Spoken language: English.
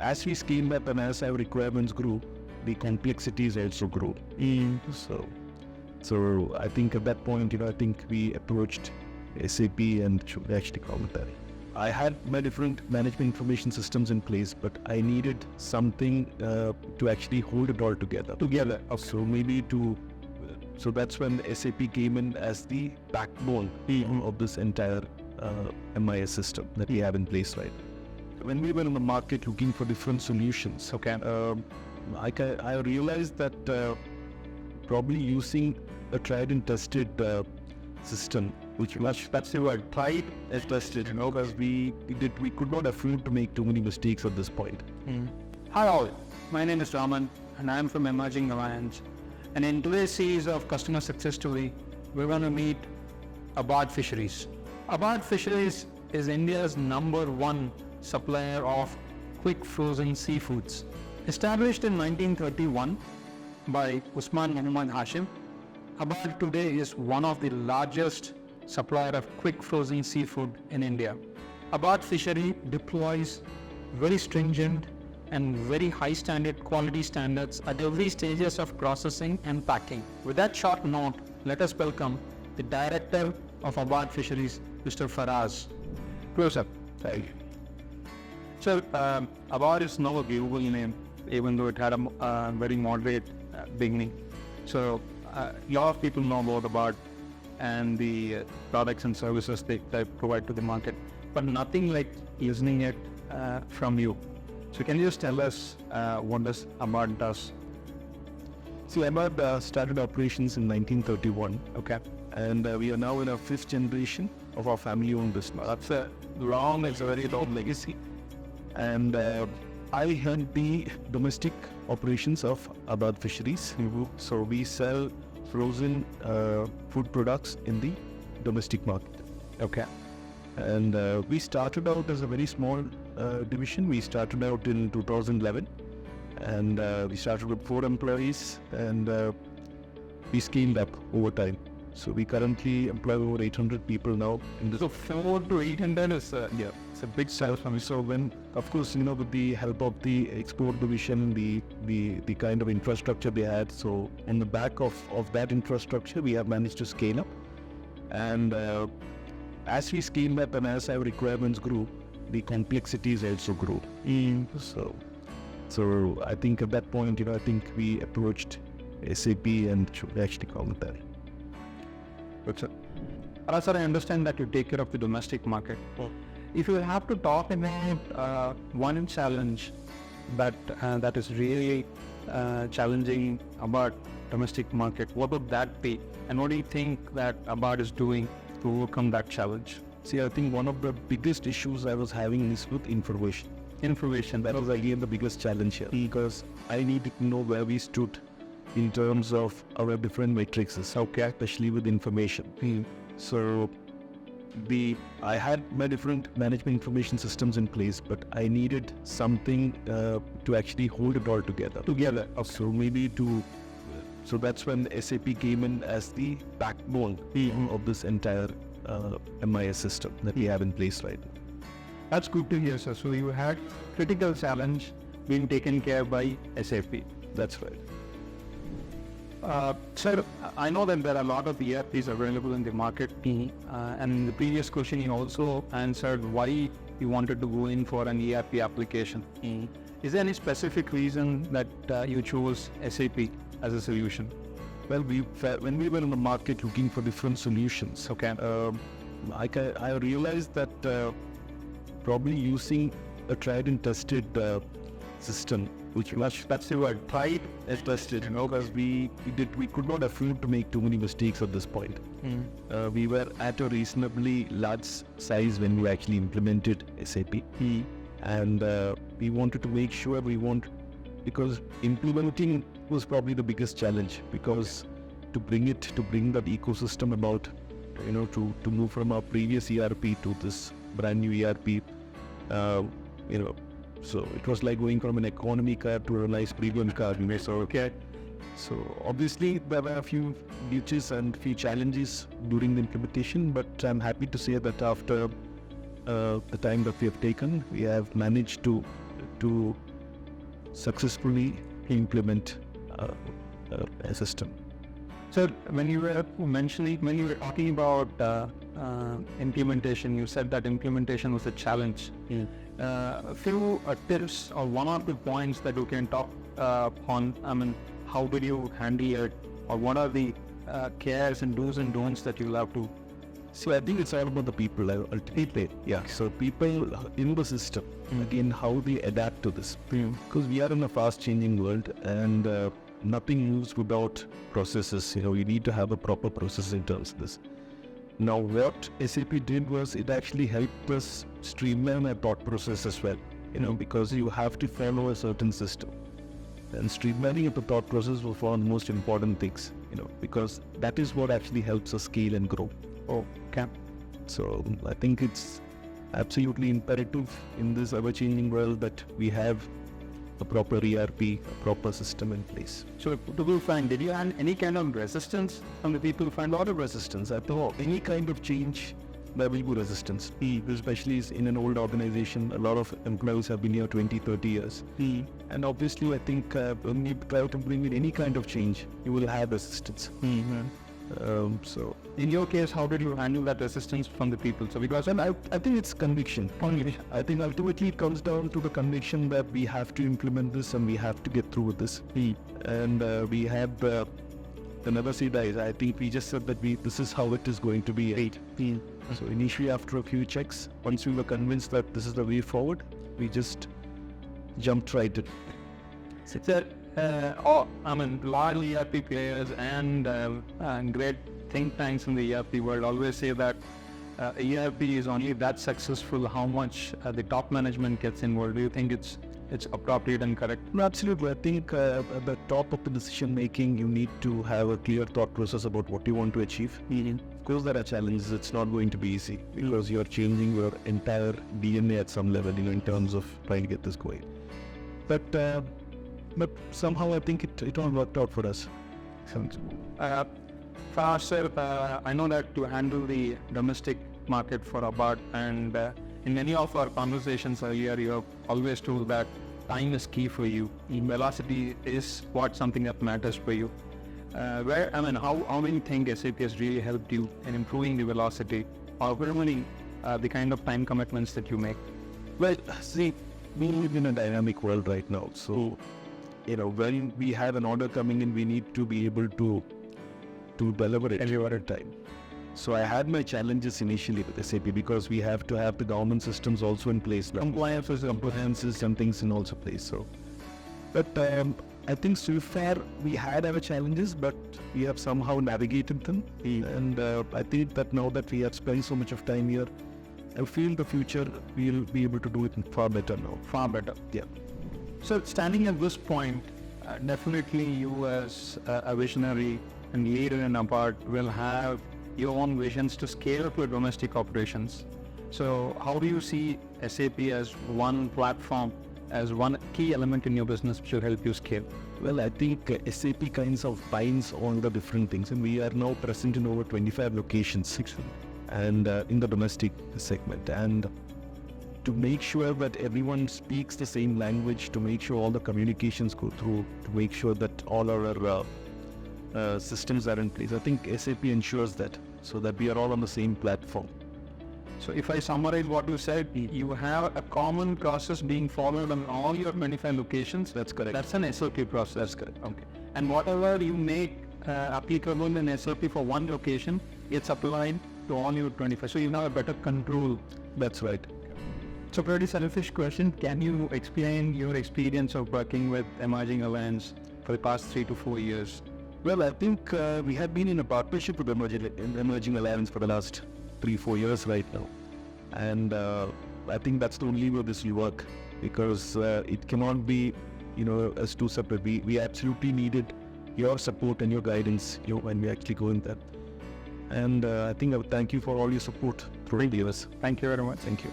as we scale up and as our requirements grew, the complexities also grew. So I think at that point, I think we approached SAP and should actually call it that. I had my different management information systems in place, but I needed something to actually hold it all together. Okay. So that's when SAP came in as the backbone of this entire MIS system that we have in place right now. When we were in the market looking for different solutions, I realized that probably using a tried and tested system, that's the word, tried and tested, because we could not afford to make too many mistakes at this point. Hi all, my name is Raman and I am from Emerging Alliance. And in today's series of customer success story, we're going to meet Abad Fisheries. Abad Fisheries is India's #1 supplier of quick frozen seafoods. Established in 1931 by Usman Muhammad Hashim, Abad today is one of the largest supplier of quick frozen seafood in India. Abad Fishery deploys very stringent and very high standard quality standards at every stages of processing and packing. With that short note, let us welcome the Director of Abad Fisheries, Mr. Faraz. Close up. Thank you. So, Abad is now a global name, even though it had a very moderate beginning. So, a lot of people know about Abad and the products and services they provide to the market, but nothing like listening it from you. So can you just tell us what does Abad does? So Abad started operations in 1931. Okay. And we are now in our 5th generation of our family-owned business. That's a very long legacy. And I head the domestic operations of Abad Fisheries. So we sell frozen food products in the domestic market. Okay. And we started out as a very small division. We started out in 2011, and we started with 4 employees, and we scaled up over time. So we currently employ over 800 people now. So 400 to 800 is it's a big size for me. So when, of course, with the help of the export division, the kind of infrastructure they had, so on the back of that infrastructure, we have managed to scale up. And as we scaled up and as our requirements grew, the complexities also grew. So I think at that point, I think we approached SAP and should actually call it that. Sir, I understand that you take care of the domestic market. If you have to talk about one challenge that is really challenging about domestic market, what would that be? And what do you think that Abad is doing to overcome that challenge? See, I think one of the biggest issues I was having is with information. That was again the biggest challenge here, because I needed to know where we stood in terms of our different matrices, especially with information. So I had my different management information systems in place, but I needed something to actually hold it all together. So that's when SAP came in as the backbone of this entire MIS system that we have in place right now. That's good to hear, sir. So you had critical challenge being taken care by SAP. That's right. Sir, I know that there are a lot of ERPs available in the market, and in the previous question you also answered why you wanted to go in for an ERP application. Is there any specific reason that you chose SAP as a solution? Well, when we were in the market looking for different solutions, I realized that probably using a tried and tested system, that's the word, tried and tested, because we could not afford to make too many mistakes at this point. We were at a reasonably large size when we actually implemented SAP, and we wanted to make sure because implementing was probably the biggest challenge, because to bring that ecosystem about, to move from our previous ERP to this brand new ERP, so it was like going from an economy car to a nice premium car. So obviously there were a few glitches and few challenges during the implementation, but I'm happy to say that after the time that we have taken, we have managed to successfully implement a system. So when you were talking about implementation, you said that implementation was a challenge. A few tips or one or two points that you can talk on. I mean, how did you handle it, or what are the cares and do's and don'ts that you'll have to? So I think it's all about the people ultimately. Yeah. So people in the system, again, how they adapt to this. Because we are in a fast-changing world, and nothing moves without processes. You need to have a proper process in terms of this. Now, what SAP did was it actually helped us streamline our thought process as well. Because you have to follow a certain system, and streamlining of the thought process was one of the most important things. Because that is what actually helps us scale and grow. Okay. So I think it's absolutely imperative in this ever-changing world that we have a proper ERP, a proper system in place. So people find, did you have any kind of resistance from the people? Find a lot of resistance. At all, any kind of change, there will be resistance. Especially in an old organization, a lot of employees have been here 20, 30 years. And obviously, I think when you try to bring in any kind of change, you will have resistance. So in your case, how did you handle that resistance from the people? So because I think it's conviction. I think ultimately it comes down to the conviction that we have to implement this and we have to get through with this. And we have the never say dies. I think we just said that this is how it is going to be. So initially, after a few checks, once we were convinced that this is the way forward, we just jumped right in. Large ERP players and great think tanks in the ERP world always say that ERP is only that successful how much the top management gets involved. Do you think it's appropriate and correct? No, absolutely. I think at the top of the decision making, you need to have a clear thought process about what you want to achieve. Of course, there are challenges. It's not going to be easy because you're changing your entire DNA at some level, in terms of trying to get this going. But somehow I think it all worked out for us. Faraz sir, I know that to handle the domestic market for Abad, and in many of our conversations earlier, you have always told that time is key for you. Velocity is something that matters for you. How do you think SAP has really helped you in improving the velocity or improving the kind of time commitments that you make? Well, see, we live in a dynamic world right now. So, when we have an order coming in, we need to be able to deliver it every other time. So I had my challenges initially with SAP because we have to have the government systems also in place. Compliances and things in also place. So, but I think so far we had our challenges, but we have somehow navigated them. And I think that now that we have spent so much of time here, I feel the future we'll be able to do it far better now. Far better. Yeah. So standing at this point, definitely you as a visionary and leader in Abad will have your own visions to scale up your domestic operations. So how do you see SAP as one platform, as one key element in your business which will help you scale? Well, I think SAP kinds of binds all the different things, and we are now present in over 25 locations and in the domestic segment. And to make sure that everyone speaks the same language, to make sure all the communications go through, to make sure that all our systems are in place. I think SAP ensures that, so that we are all on the same platform. So if I summarize what you said, you have a common process being followed on all your 25 locations. That's correct. That's an SOP process. That's correct. Okay. And whatever you make applicable in SOP for one location, it's applied to all your 25. So you have a better control. That's right. So pretty selfish question. Can you explain your experience of working with Emerging Alliance for the past 3 to 4 years? Well, I think we have been in a partnership with Emerging Alliance for the last 3-4 years right now. And I think that's the only way this will work, because it cannot be, as two separate. We absolutely needed your support and your guidance, when we actually go in that. And I think I would thank you for all your support through the years. Thank you very much. Thank you.